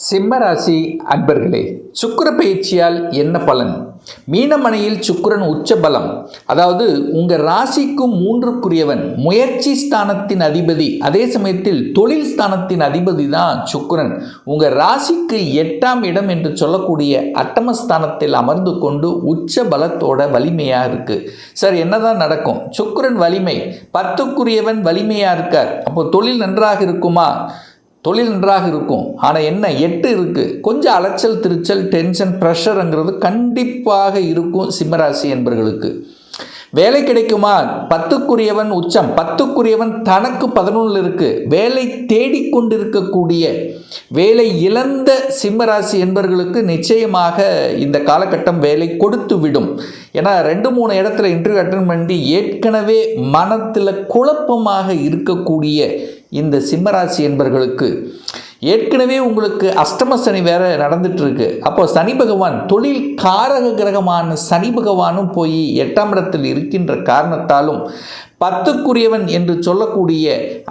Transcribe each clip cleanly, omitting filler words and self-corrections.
சிம்மராசி அன்பர்களே, சுக்கிர பயிற்சியால் என்ன பலன்? மீனமனையில் சுக்கிரன் உச்ச பலம், அதாவது உங்கள் ராசிக்கும் மூன்றுக்குரியவன், முயற்சி ஸ்தானத்தின் அதிபதி, அதே சமயத்தில் தொழில் ஸ்தானத்தின் அதிபதி தான் சுக்கிரன். உங்கள் ராசிக்கு 8ஆம் இடம் என்று சொல்லக்கூடிய அட்டமஸ்தானத்தில் அமர்ந்து கொண்டு உச்ச பலத்தோட வலிமையாக இருக்குது. சார், என்னதான் நடக்கும்? சுக்கிரன் வலிமை, 10க்குரியவன் வலிமையாக இருக்கார். அப்போ தொழில் நன்றாக இருக்குமா? தொழில் நன்றாக இருக்கும். ஆனால் என்ன, 8 இருக்குது. கொஞ்சம் அலைச்சல் திருச்சல் டென்ஷன் ப்ரெஷருங்கிறது கண்டிப்பாக இருக்கும் சிம்மராசி என்பவர்களுக்கு. வேலை கிடைக்குமா? 10க்குரியவன் உச்சம், 10க்குரியவன் தனக்கு 11 இருக்குது. வேலை தேடிக்கொண்டிருக்கக்கூடிய, வேலை இழந்த சிம்மராசி என்பவர்களுக்கு நிச்சயமாக இந்த காலகட்டம் வேலை கொடுத்து விடும். ஏன்னா 2-3 இடத்துல இன்டர்வியூ அட்டன் பண்ணி ஏற்கனவே மனத்தில் குழப்பமாக இருக்கக்கூடிய இந்த சிம்மராசி என்பவர்களுக்கு ஏற்கனவே உங்களுக்கு அஷ்டம சனி வேற நடந்துட்டு இருக்கு. அப்போ சனி பகவான், தொழில் காரக கிரகமான சனி பகவானும் போய் 8ஆம் இடத்தில் இருக்கின்ற காரணத்தாலும் 10க்குரியவன் என்று சொல்லக்கூடிய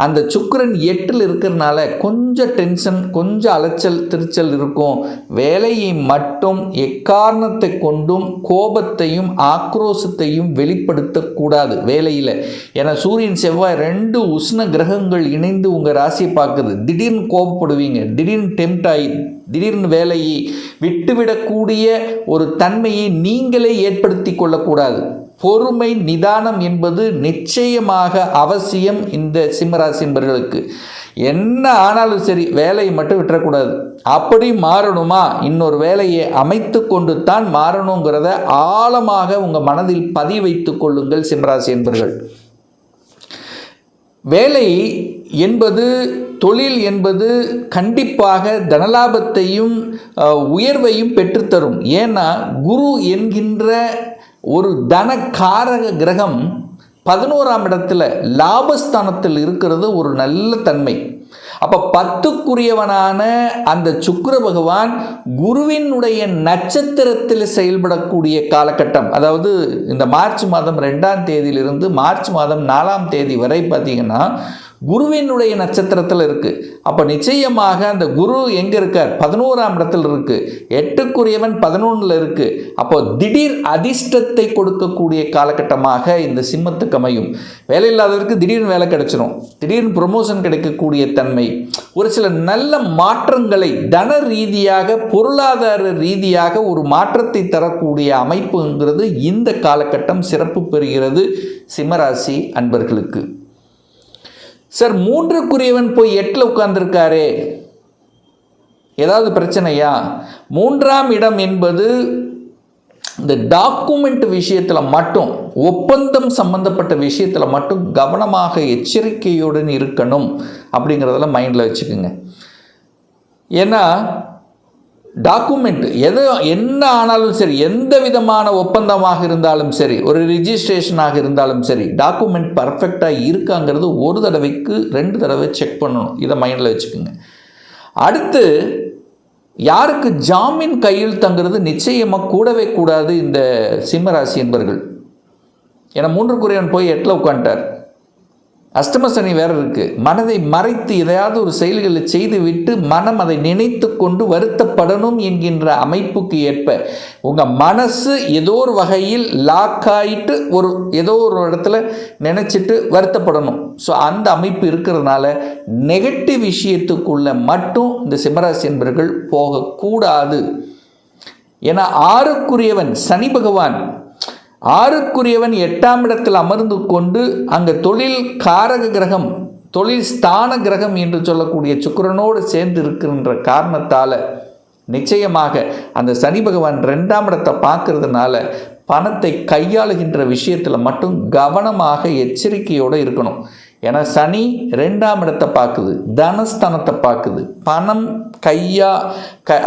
அந்த சுக்கிரன் 8ல் இருக்கிறதுனால கொஞ்சம் டென்ஷன், கொஞ்சம் அலைச்சல் திருச்சல் இருக்கும். வேலையை மட்டும் எக்காரணத்தை கொண்டும் கோபத்தையும் ஆக்ரோஷத்தையும் வெளிப்படுத்தக்கூடாது வேலையில். ஏன்னா சூரியன் செவ்வாய் 2 உஷ்ண கிரகங்கள் இணைந்து உங்கள் ராசியை பார்க்குது. திடீர்னு கோபப்படுவீங்க, திடீர்னு டெம்ட் ஆகி திடீர்னு வேலையை விட்டுவிடக்கூடிய ஒரு தன்மையை நீங்களே ஏற்படுத்தி கொள்ளக்கூடாது. பொறுமை, நிதானம் என்பது நிச்சயமாக அவசியம் இந்த சிம்மராசி என்பவர்களுக்கு. என்ன ஆனாலும் சரி, வேலையை மட்டும் விட்டுறக்கூடாது. அப்படி மாறணுமா, இன்னொரு வேலையை அமைத்து கொண்டு தான் மாறணுங்கிறத ஆழமாக உங்கள் மனதில் பதிவு வைத்து கொள்ளுங்கள் சிம்மராசி என்பவர்கள். வேலை என்பது, தொழில் என்பது கண்டிப்பாக தனலாபத்தையும் உயர்வையும் பெற்றுத்தரும். ஏன்னா குரு என்கின்ற ஒரு தனக்காரக கிரகம் 11ஆம் இடத்துல லாபஸ்தானத்தில் இருக்கிறது ஒரு நல்ல தன்மை. அப்போ 10க்குரியவனான அந்த சுக்கிர பகவான் குருவினுடைய நட்சத்திரத்தில் செயல்படக்கூடிய காலகட்டம். அதாவது இந்த மார்ச் மாதம் 2ஆம் தேதியிலிருந்து மார்ச் மாதம் 4ஆம் தேதி வரை பார்த்தீங்கன்னா குருவினுடைய நட்சத்திரத்தில் இருக்குது. அப்போ நிச்சயமாக அந்த குரு எங்கே இருக்கார்? 11ஆம் இடத்தில் இருக்குது. 8க்குரியவன் 11ல் இருக்குது. அப்போ திடீர் அதிர்ஷ்டத்தை கொடுக்கக்கூடிய காலகட்டமாக இந்த சிம்மத்துக்கு அமையும். வேலை இல்லாதவருக்கு திடீர்னு வேலை கிடைச்சிடும், திடீர்னு ப்ரொமோஷன் கிடைக்கக்கூடிய தன்மை, ஒரு சில நல்ல மாற்றங்களை தன ரீதியாக பொருளாதார ரீதியாக ஒரு மாற்றத்தை தரக்கூடிய அமைப்புங்கிறது இந்த காலகட்டம் சிறப்பு பெறுகிறது சிம்மராசி அன்பர்களுக்கு. சார், 3க்குரியவன் போய் 8ல் உட்கார்ந்துருக்காரே, ஏதாவது பிரச்சனையா? 3ஆம் இடம் என்பது இந்த டாக்குமெண்ட் விஷயத்தில் மட்டும், ஒப்பந்தம் சம்பந்தப்பட்ட விஷயத்தில் மட்டும் கவனமாக எச்சரிக்கையுடன் இருக்கணும் அப்படிங்கிறதெல்லாம் மைண்டில் வச்சுக்கோங்க. ஏன்னா டாக்குமெண்ட் என்ன ஆனாலும் சரி, எந்த விதமான ஒப்பந்தமாக இருந்தாலும் சரி, ஒரு ரிஜிஸ்ட்ரேஷனாக இருந்தாலும் சரி, டாக்குமெண்ட் பர்ஃபெக்டாக இருக்காங்கிறது ஒரு தடவைக்கு 2 தடவை செக் பண்ணணும். இதை மைண்டில் வச்சுக்கோங்க. அடுத்து, யாருக்கு ஜாமீன் கையெழுத்துங்கிறது நிச்சயமாக கூடவே கூடாது இந்த சிம்மராசி என்பவர்கள். ஏன்னா 3க்குரியவன் போய் 8ல் உட்காந்துட்டார், அஷ்டம சனி வேறு இருக்குது. மனதை மறைத்து எதையாவது ஒரு செயல்களை செய்து விட்டு மனம் அதை நினைத்து கொண்டு வருத்தப்படணும் என்கின்ற அமைப்புக்கு ஏற்ப உங்கள் மனசு ஏதோ ஒரு வகையில் லாக் ஆகிட்டு ஏதோ ஒரு இடத்துல நினச்சிட்டு வருத்தப்படணும். ஸோ அந்த அமைப்பு இருக்கிறதுனால நெகட்டிவ் விஷயத்துக்குள்ள மட்டும் இந்த சிம்மராசி என்பவர்கள் போகக்கூடாது. ஏன்னா 6க்குரியவன் சனி பகவான், 6க்குரியவன் 8ஆம் இடத்தில் அமர்ந்து கொண்டு அங்கே தொழில் காரக கிரகம், தொழில் ஸ்தான கிரகம் என்று சொல்லக்கூடிய சுக்கிரனோடு சேர்ந்து இருக்கின்ற காரணத்தால் நிச்சயமாக அந்த சனி பகவான் 2ஆம் இடத்தை பார்க்கறதுனால பணத்தை கையாளுகின்ற விஷயத்தில் மட்டும் கவனமாக எச்சரிக்கையோடு இருக்கணும். ஏன்னா சனி 2ஆம் இடத்தை பார்க்குது, தனஸ்தானத்தை பார்க்குது. பணம்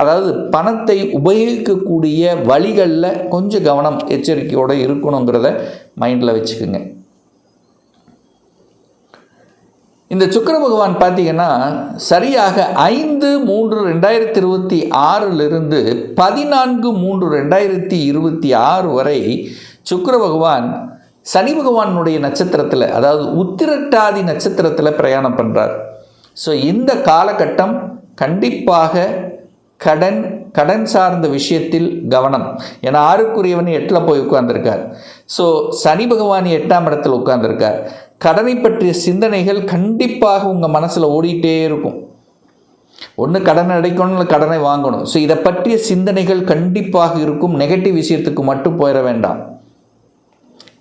அதாவது பணத்தை உபயோகிக்கக்கூடிய வழிகளில் கொஞ்சம் கவனம் எச்சரிக்கையோடு இருக்கணுங்கிறத மைண்டில் வச்சுக்கோங்க. இந்த சுக்கிர பகவான் பார்த்தீங்கன்னா சரியாக 5/3/2026 14/3/2026 வரை சுக்கிர பகவான் சனி பகவானுடைய நட்சத்திரத்தில், அதாவது உத்திரட்டாதி நட்சத்திரத்தில் பிரயாணம் பண்ணுறார். ஸோ இந்த காலகட்டம் கண்டிப்பாக கடன் சார்ந்த விஷயத்தில் கவனம். ஏன்னா 6க்குரியவன் 8ல் போய் உட்கார்ந்துருக்கார். ஸோ சனி பகவான் 8ஆம் இடத்தில் உட்கார்ந்துருக்கார். கடனை பற்றிய சிந்தனைகள் கண்டிப்பாக உங்கள் மனசில் ஓடிட்டே இருக்கும். ஒன்று கடனை அடைக்கணும், இல்லை கடனை வாங்கணும். ஸோ இதை பற்றிய சிந்தனைகள் கண்டிப்பாக இருக்கும். நெகட்டிவ் விஷயத்துக்கு மட்டும் போயிட வேண்டாம்.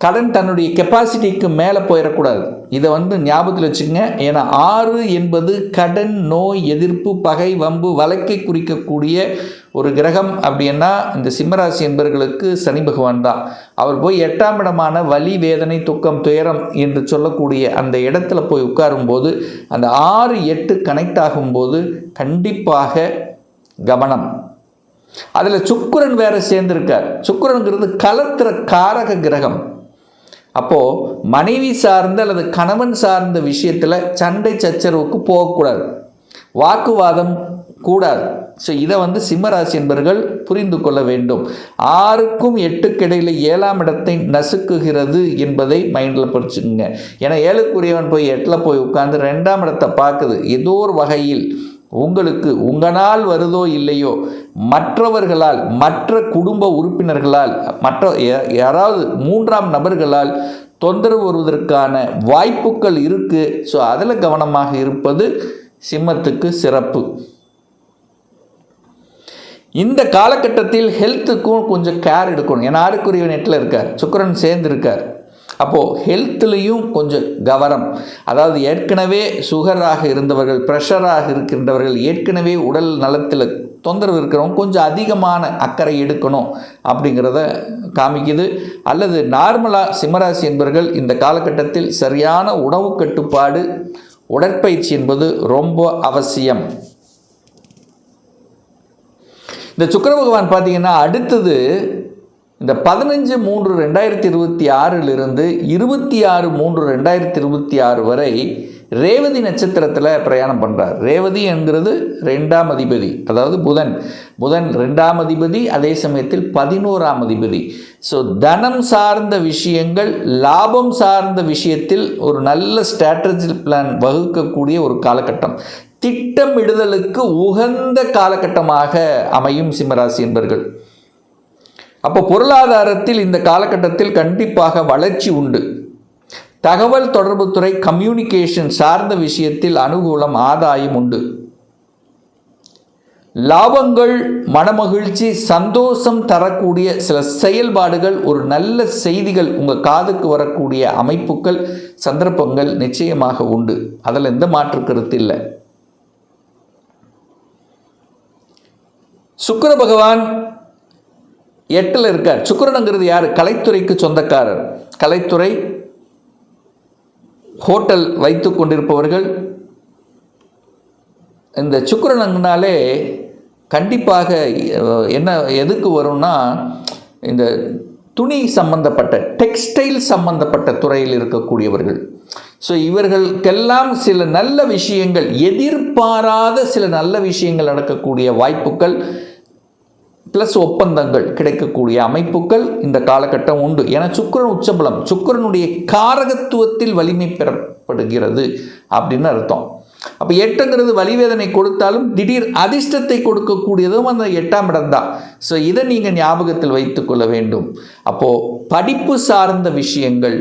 கடன் தன்னுடைய கெப்பாசிட்டிக்கு மேலே போயிடக்கூடாது. இதை ஞாபகத்தில் வச்சுக்கோங்க. ஏன்னா 6 என்பது கடன், நோய், எதிர்ப்பு, பகை, வம்பு, வழக்கை குறிக்கக்கூடிய ஒரு கிரகம். அப்படின்னா இந்த சிம்மராசி என்பவர்களுக்கு சனி பகவான் தான். அவர் போய் 8ஆம் இடமான வலி, வேதனை, துக்கம், துயரம் என்று சொல்லக்கூடிய அந்த இடத்துல போய் உட்காரும்போது அந்த 6, 8 கனெக்ட் ஆகும்போது கண்டிப்பாக கவனம். அதில் சுக்கிரன் வேற சேர்ந்திருக்கார். சுக்கிரனுங்கிறது கலத்திர காரக கிரகம். அப்போது மனைவி சார்ந்த அல்லது கணவன் சார்ந்த விஷயத்தில் சண்டை சச்சரவுக்கு போகக்கூடாது, வாக்குவாதம் கூடாது. ஸோ இதை சிம்மராசி என்பவர்கள் புரிந்து கொள்ள வேண்டும். 6க்கும் 8க்கு இடையில் 7ஆம் இடத்தை நசுக்குகிறது என்பதை மைண்டில் படிச்சுக்கோங்க. ஏன்னா 7க்குரியவன் போய் 8ல் போய் உட்கார்ந்து 2ஆம் இடத்தை பார்க்குது. ஏதோ ஒரு வகையில் உங்களுக்கு உங்களால் வருதோ இல்லையோ மற்றவர்களால், மற்ற குடும்ப உறுப்பினர்களால், மற்ற யாராவது 3ஆம் நபர்களால் தொந்தரவு வருவதற்கான வாய்ப்புகள் இருக்குது. ஸோ அதில் கவனமாக இருப்பது சிம்மத்துக்கு சிறப்பு. இந்த காலகட்டத்தில் ஹெல்த்துக்கும் கொஞ்சம் கேர் எடுக்கணும். ஏன்னா 6க்குரியவன் 8ல் இருக்கார், சுக்கிரன் சேர்ந்து இருக்கார். அப்போது ஹெல்த்லேயும் கொஞ்சம் கவனம். அதாவது ஏற்கனவே சுகராக இருந்தவர்கள், ப்ரெஷராக இருக்கின்றவர்கள், ஏற்கனவே உடல் நலத்தில் தொந்தரவு இருக்கிறவங்க கொஞ்சம் அதிகமான அக்கறை எடுக்கணும் அப்படிங்கிறத காமிக்குது. அல்லது நார்மலாக சிம்மராசி என்பவர்கள் இந்த காலகட்டத்தில் சரியான உணவு கட்டுப்பாடு, உடற்பயிற்சி என்பது ரொம்ப அவசியம். இந்த சுக்கிர பகவான் பார்த்தீங்கன்னா அடுத்தது இந்த 15/3/2026 26/3/2026 வரை ரேவதி நட்சத்திரத்தில் பிரயாணம் பண்ணுறார். ரேவதி என்கிறது 2ஆம் அதிபதி, அதாவது புதன் 2ஆம் அதிபதி, அதே சமயத்தில் 11ஆம் அதிபதி. ஸோ தனம் சார்ந்த விஷயங்கள், லாபம் சார்ந்த விஷயத்தில் ஒரு நல்ல ஸ்ட்ராட்டஜி பிளான் வகுக்கக்கூடிய ஒரு காலகட்டம், திட்டமிடுதலுக்கு உகந்த காலகட்டமாக அமையும் சிம்மராசி என்பர்கள். அப்போ பொருளாதாரத்தில் இந்த காலகட்டத்தில் கண்டிப்பாக வளர்ச்சி உண்டு. தகவல் தொடர்புத்துறை, கம்யூனிகேஷன் சார்ந்த விஷயத்தில் அனுகூலம், ஆதாயம் உண்டு. லாபங்கள், மனமகிழ்ச்சி, சந்தோஷம் தரக்கூடிய சில செயல்பாடுகள், ஒரு நல்ல செய்திகள் உங்கள் காதுக்கு வரக்கூடிய அமைப்புகள், சந்தர்ப்பங்கள் நிச்சயமாக உண்டு. அதில் எந்த மாற்று கருத்து இல்லை. சுக்கிர பகவான் 8ல் இருக்கார். சுக்கிரனுங்கிறது யார்? கலைத்துறைக்கு சொந்தக்காரர். கலைத்துறை, ஹோட்டல் வைத்து கொண்டிருப்பவர்கள். இந்த சுக்கிரனுங்கனாலே கண்டிப்பாக என்ன எதுக்கு வரும்னா, இந்த துணி சம்பந்தப்பட்ட, டெக்ஸ்டைல் சம்பந்தப்பட்ட துறையில் இருக்கக்கூடியவர்கள். ஸோ இவர்களுக்கெல்லாம் சில நல்ல விஷயங்கள், எதிர்பாராத சில நல்ல விஷயங்கள் நடக்கக்கூடிய வாய்ப்புகள், ப்ளஸ் ஒப்பந்தங்கள் கிடைக்கக்கூடிய அமைப்புகள் இந்த காலகட்டம் உண்டு. ஏன்னா சுக்கிரன் உச்சபலம், சுக்கிரனுடைய காரகத்துவத்தில் வலிமை பெறப்படுகிறது அப்படின்னு அர்த்தம். அப்போ 8ங்கிறது வலிவேதனை கொடுத்தாலும் திடீர் அதிர்ஷ்டத்தை கொடுக்கக்கூடியதும் அந்த 8ஆம் இடம் தான். ஸோ இதை நீங்கள் ஞாபகத்தில் வைத்து கொள்ள வேண்டும். அப்போது படிப்பு சார்ந்த விஷயங்கள்,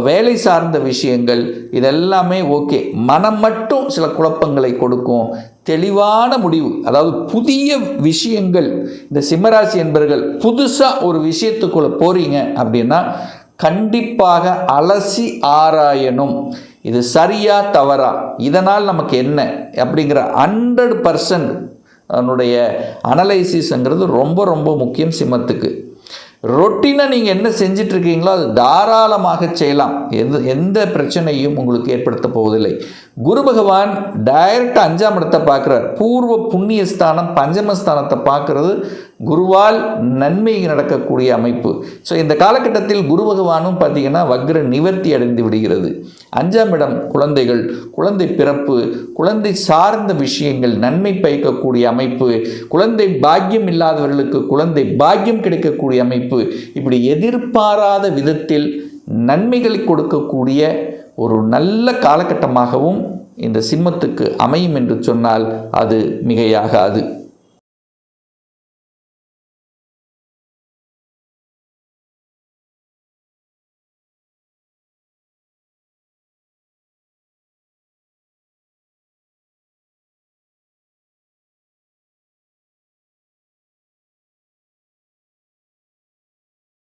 வேலை சார்ந்த விஷயங்கள், இதெல்லாமே ஓகே. மனம் மட்டும் சில குழப்பங்களை கொடுக்கும். தெளிவான முடிவு, அதாவது புதிய விஷயங்கள், இந்த சிம்மராசி என்பவர்கள் புதுசாக ஒரு விஷயத்துக்குள்ளே போகிறீங்க அப்படின்னா கண்டிப்பாக அலசி ஆராயணும். இது சரியா தவறா, இதனால் நமக்கு என்ன அப்படிங்கிற 100% அதனுடைய அனலைசிஸ்ங்கிறது ரொம்ப ரொம்ப முக்கியம் சிம்மத்துக்கு. ரொட்டீனாக நீங்கள் என்ன செஞ்சிட்ருக்கீங்களோ அது தாராளமாக செய்யலாம். எந்த பிரச்சனையும் உங்களுக்கு ஏற்படுத்த போவதில்லை. குரு பகவான் டைரக்டாக 5ஆம் இடத்தை பார்க்குறார். பூர்வ புண்ணிய ஸ்தானம், பஞ்சமஸ்தானத்தை பார்க்குறது குருவால் நன்மை நடக்கக்கூடிய அமைப்பு. ஸோ இந்த காலகட்டத்தில் குரு பகவானும் பார்த்திங்கன்னா வக்ர நிவர்த்தி அடைந்து விடுகிறது. 5ஆம் இடம் குழந்தைகள், குழந்தை பிறப்பு, குழந்தை சார்ந்த விஷயங்கள் நன்மை பயக்கக்கூடிய அமைப்பு, குழந்தை பாக்கியம் இல்லாதவர்களுக்கு குழந்தை பாக்கியம் கிடைக்கக்கூடிய அமைப்பு, இப்படி எதிர்பாராத விதத்தில் நன்மைகளை கொடுக்கக்கூடிய ஒரு நல்ல காலகட்டமாகவும் இந்த சிம்மத்துக்கு அமையும் என்று சொன்னால் அது மிகையாகாது.